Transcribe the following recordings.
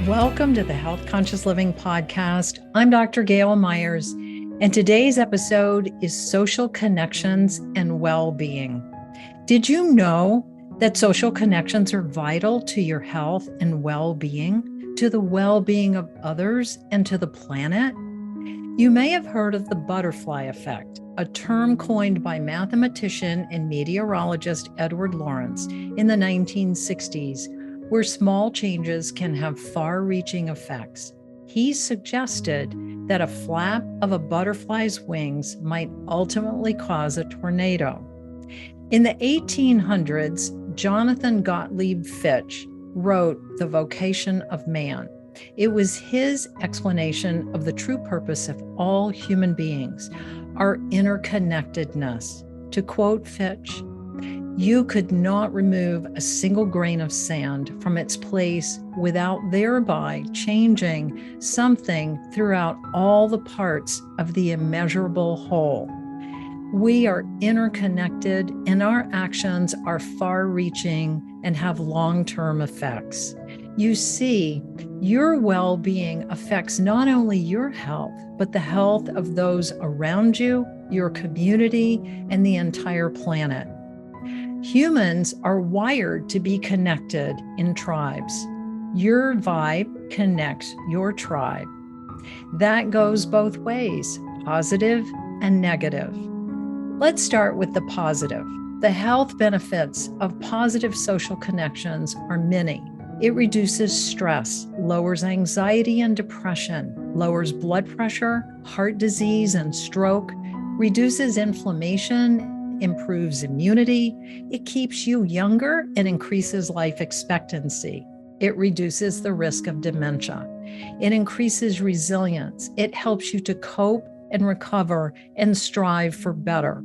Welcome to the Health Conscious Living Podcast. I'm Dr. Gayle Myers, and today's episode is social connections and well-being. Did you know that social connections are vital to your health and well-being, to the well-being of others, and to the planet? You may have heard of the butterfly effect, a term coined by mathematician and meteorologist Edward Lorenz in the 1960s, where small changes can have far-reaching effects. He suggested that a flap of a butterfly's wings might ultimately cause a tornado. In the 1800s, Jonathan Gottlieb Fitch wrote The Vocation of Man. It was his explanation of the true purpose of all human beings, our interconnectedness. To quote Fitch, "You could not remove a single grain of sand from its place without thereby changing something throughout all the parts of the immeasurable whole." We are interconnected, and our actions are far-reaching and have long-term effects. You see, your well-being affects not only your health, but the health of those around you, your community, and the entire planet. Humans are wired to be connected in tribes. Your vibe connects your tribe. That goes both ways, positive and negative. Let's start with the positive. The health benefits of positive social connections are many. It reduces stress, lowers anxiety and depression, lowers blood pressure, heart disease and stroke, reduces inflammation, improves immunity. It keeps you younger and increases life expectancy. It reduces the risk of dementia. It increases resilience. It helps you to cope and recover and strive for better.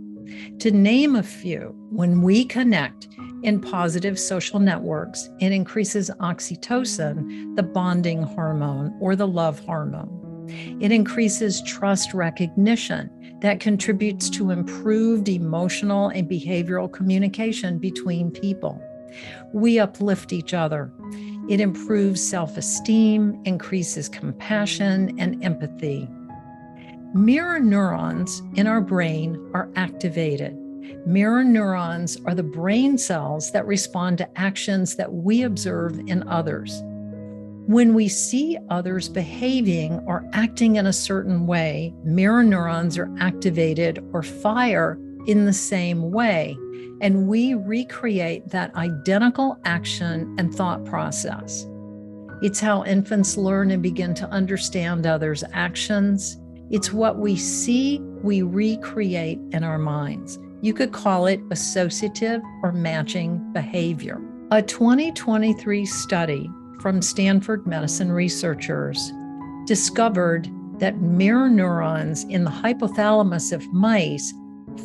To name a few, when we connect in positive social networks, it increases oxytocin, the bonding hormone or the love hormone. It increases trust recognition that contributes to improved emotional and behavioral communication between people. We uplift each other. It improves self-esteem, increases compassion and empathy. Mirror neurons in our brain are activated. Mirror neurons are the brain cells that respond to actions that we observe in others. When we see others behaving or acting in a certain way, mirror neurons are activated or fire in the same way, and we recreate that identical action and thought process. It's how infants learn and begin to understand others' actions. It's what we see, we recreate in our minds. You could call it associative or matching behavior. A 2023 study from Stanford medicine researchers discovered that mirror neurons in the hypothalamus of mice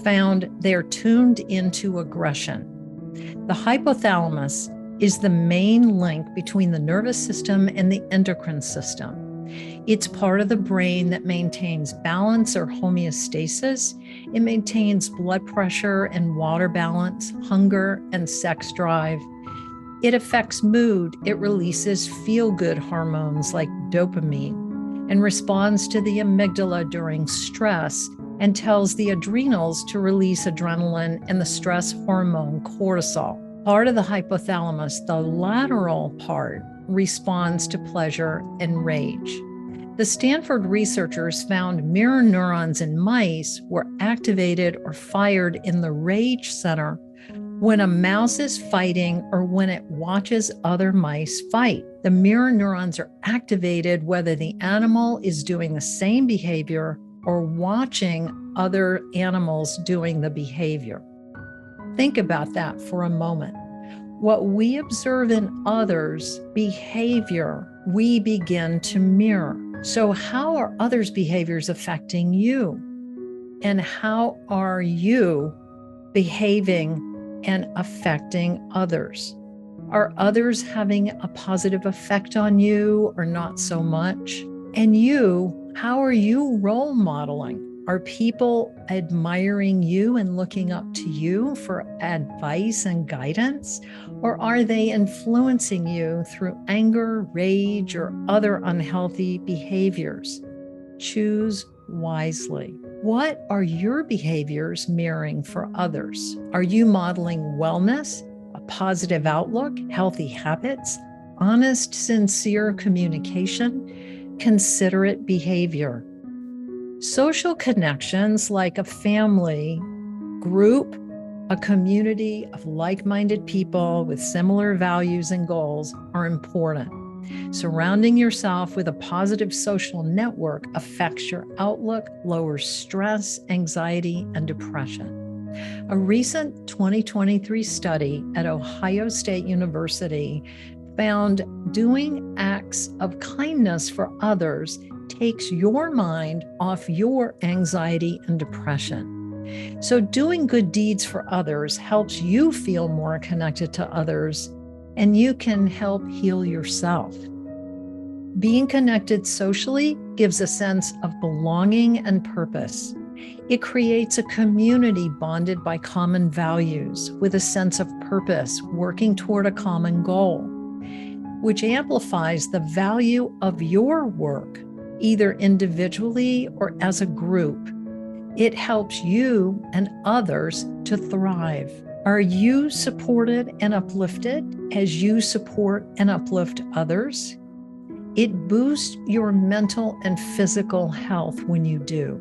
found they're tuned into aggression. The hypothalamus is the main link between the nervous system and the endocrine system. It's part of the brain that maintains balance or homeostasis. It maintains blood pressure and water balance, hunger and sex drive. It affects mood. It releases feel-good hormones like dopamine and responds to the amygdala during stress and tells the adrenals to release adrenaline and the stress hormone cortisol. Part of the hypothalamus, the lateral part, responds to pleasure and rage. The Stanford researchers found mirror neurons in mice were activated or fired in the rage center when a mouse is fighting or when it watches other mice fight. The mirror neurons are activated whether the animal is doing the same behavior or watching other animals doing the behavior. Think about that for a moment. What we observe in others' behavior, we begin to mirror. So how are others' behaviors affecting you? And how are you behaving and affecting others? Are others having a positive effect on you or not so much? And you, how are you role modeling? Are people admiring you and looking up to you for advice and guidance? Or are they influencing you through anger, rage, or other unhealthy behaviors? Choose wisely. What are your behaviors mirroring for others? Are you modeling wellness, a positive outlook, healthy habits, honest, sincere communication, considerate behavior? Social connections like a family, group, a community of like-minded people with similar values and goals are important. Surrounding yourself with a positive social network affects your outlook, lowers stress, anxiety, and depression. A recent 2023 study at Ohio State University found doing acts of kindness for others takes your mind off your anxiety and depression. So doing good deeds for others helps you feel more connected to others, and you can help heal yourself. Being connected socially gives a sense of belonging and purpose. It creates a community bonded by common values with a sense of purpose, working toward a common goal, which amplifies the value of your work, either individually or as a group. It helps you and others to thrive. Are you supported and uplifted as you support and uplift others? It boosts your mental and physical health when you do.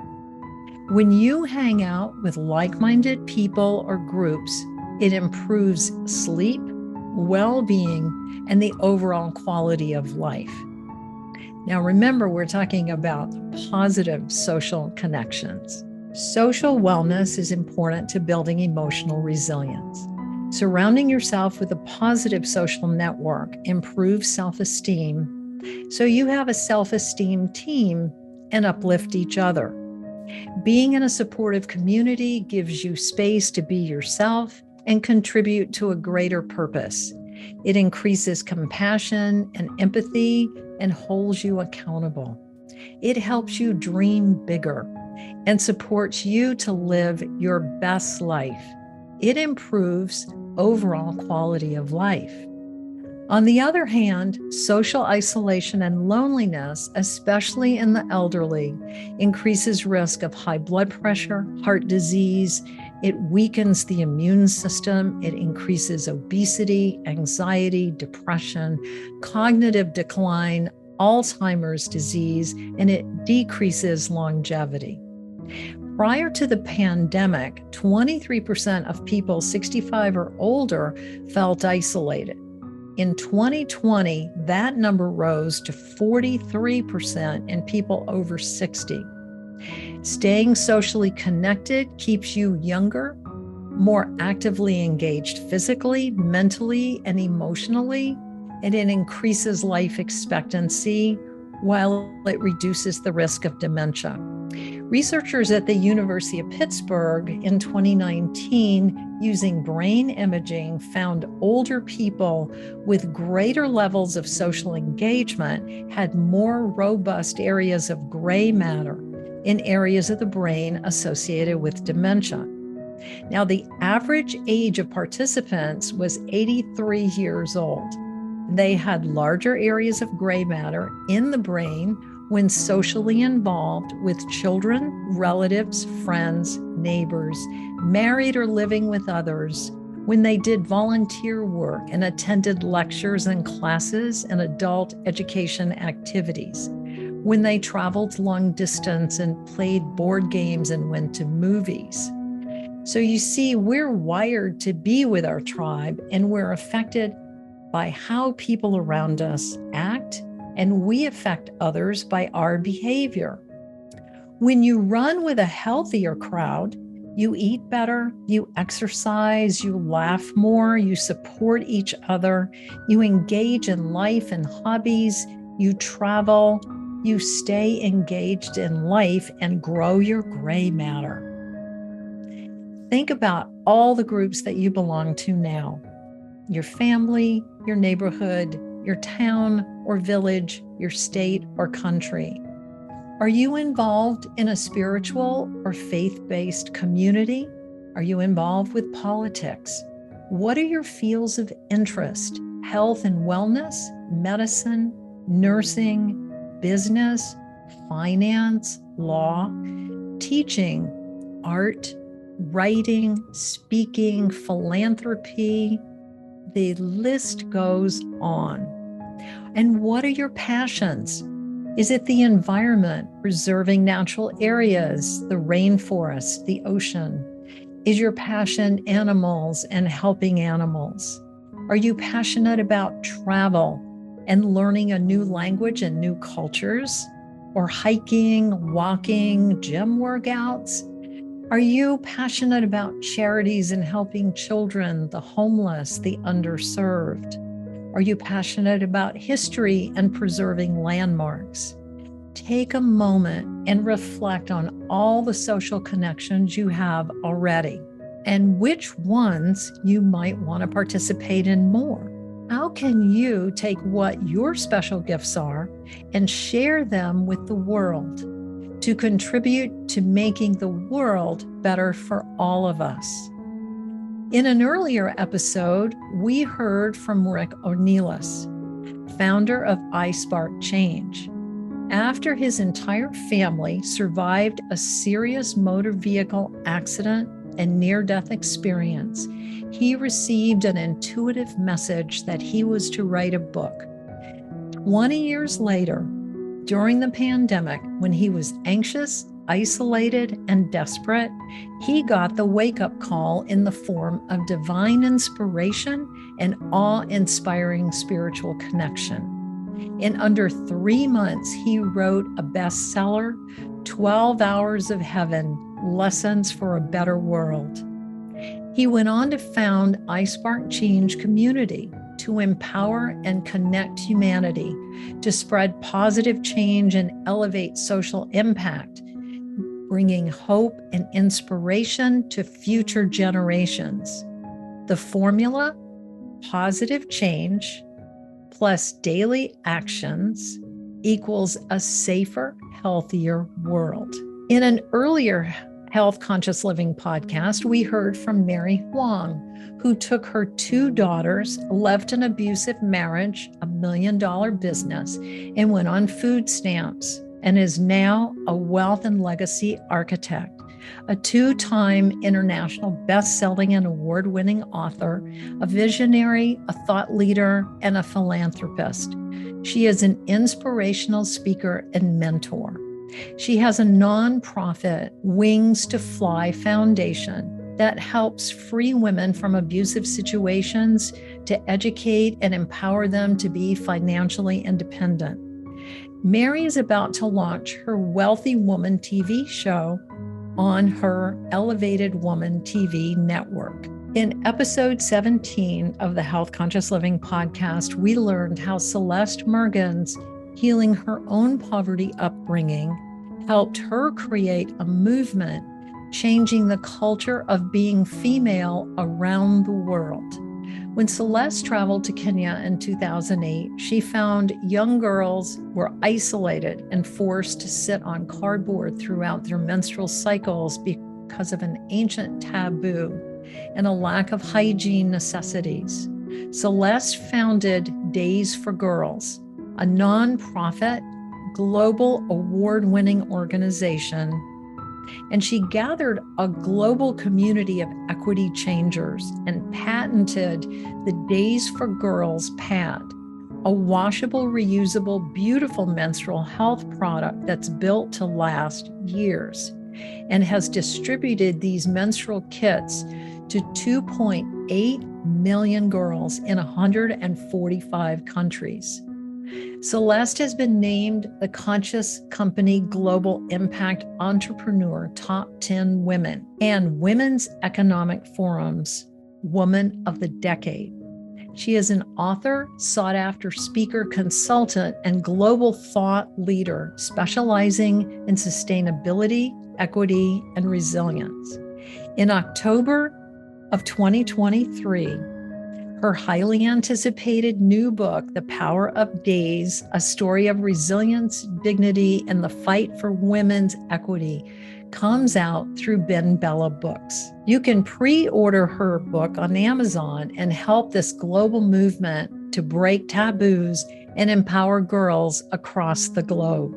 When you hang out with like-minded people or groups, it improves sleep, well-being, and the overall quality of life. Now, remember, we're talking about positive social connections. Social wellness is important to building emotional resilience. Surrounding yourself with a positive social network improves self-esteem, so you have a self-esteem team and uplift each other. Being in a supportive community gives you space to be yourself and contribute to a greater purpose. It increases compassion and empathy and holds you accountable. It helps you dream bigger and supports you to live your best life. It improves overall quality of life. On the other hand, social isolation and loneliness, especially in the elderly, increases risk of high blood pressure, heart disease. It weakens the immune system. It increases obesity, anxiety, depression, cognitive decline, Alzheimer's disease, and it decreases longevity. Prior to the pandemic, 23% of people 65 or older felt isolated. In 2020, that number rose to 43% in people over 60. Staying socially connected keeps you younger, more actively engaged physically, mentally, and emotionally, and it increases life expectancy while it reduces the risk of dementia. Researchers at the University of Pittsburgh in 2019, using brain imaging, found older people with greater levels of social engagement had more robust areas of gray matter in areas of the brain associated with dementia. Now, the average age of participants was 83 years old. They had larger areas of gray matter in the brain when socially involved with children, relatives, friends, neighbors, married or living with others, when they did volunteer work and attended lectures and classes and adult education activities, when they traveled long distance and played board games and went to movies. So you see, we're wired to be with our tribe, and we're affected by how people around us act, and we affect others by our behavior. When you run with a healthier crowd, you eat better, you exercise, you laugh more, you support each other, you engage in life and hobbies, you travel, you stay engaged in life and grow your gray matter. Think about all the groups that you belong to now: your family, your neighborhood, your town or village, your state or country. Are you involved in a spiritual or faith-based community? Are you involved with politics? What are your fields of interest? Health and wellness, medicine, nursing, business, finance, law, teaching, art, writing, speaking, philanthropy. The list goes on. And what are your passions? Is it the environment, preserving natural areas, the rainforest, the ocean? Is your passion animals and helping animals? Are you passionate about travel and learning a new language and new cultures? Or hiking, walking, gym workouts? Are you passionate about charities and helping children, the homeless, the underserved? Are you passionate about history and preserving landmarks? Take a moment and reflect on all the social connections you have already and which ones you might want to participate in more. How can you take what your special gifts are and share them with the world to contribute to making the world better for all of us? In an earlier episode, we heard from Rick Ornelas, founder of iSpark Change. After his entire family survived a serious motor vehicle accident and near-death experience, he received an intuitive message that he was to write a book. 20 years later, during the pandemic, when he was anxious, isolated, and desperate, he got the wake-up call in the form of divine inspiration and awe-inspiring spiritual connection. In under 3 months, he wrote a bestseller, 12 Hours of Heaven, Lessons for a Better World. He went on to found iSpark Change Community to empower and connect humanity, to spread positive change and elevate social impact, bringing hope and inspiration to future generations. The formula: positive change plus daily actions equals a safer, healthier world. In an earlier Health Conscious Living podcast, we heard from Mary Huang, who took her 2 daughters, left an abusive marriage, $1 million business, and went on food stamps, and is now a wealth and legacy architect, a 2-time international best-selling and award-winning author, a visionary, a thought leader, and a philanthropist. She is an inspirational speaker and mentor. She has a nonprofit, Wings to Fly Foundation, that helps free women from abusive situations to educate and empower them to be financially independent. Mary is about to launch her Wealthy Woman TV show on her Elevated Woman TV network. In episode 17 of the Health Conscious Living podcast, we learned how Celeste Mergens, healing her own poverty upbringing, helped her create a movement changing the culture of being female around the world. When Celeste traveled to Kenya in 2008, she found young girls were isolated and forced to sit on cardboard throughout their menstrual cycles because of an ancient taboo and a lack of hygiene necessities. Celeste founded Days for Girls, a nonprofit, global award-winning organization, and she gathered a global community of equity changers and patented the Days for Girls pad, a washable, reusable, beautiful menstrual health product that's built to last years, and has distributed these menstrual kits to 2.8 million girls in 145 countries. Celeste has been named the Conscious Company Global Impact Entrepreneur Top 10 Women and Women's Economic Forum's Woman of the Decade. She is an author, sought-after speaker, consultant, and global thought leader specializing in sustainability, equity, and resilience. In October of 2023, Her highly anticipated new book, The Power of Days, a story of resilience, dignity, and the fight for women's equity, comes out through Ben Bella Books. You can pre-order her book on Amazon and help this global movement to break taboos and empower girls across the globe.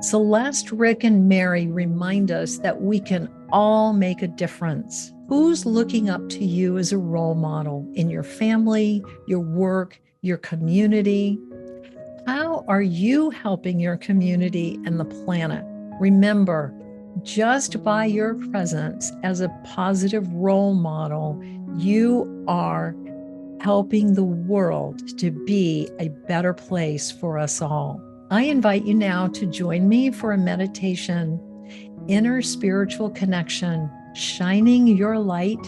Celeste, Rick, and Mary remind us that we can all make a difference. Who's looking up to you as a role model in your family, your work, your community? How are you helping your community and the planet? Remember, just by your presence as a positive role model, you are helping the world to be a better place for us all. I invite you now to join me for a meditation, inner spiritual connection, shining your light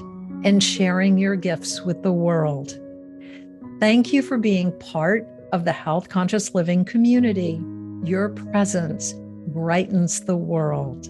and sharing your gifts with the world. Thank you for being part of the Health Conscious Living community. Your presence brightens the world.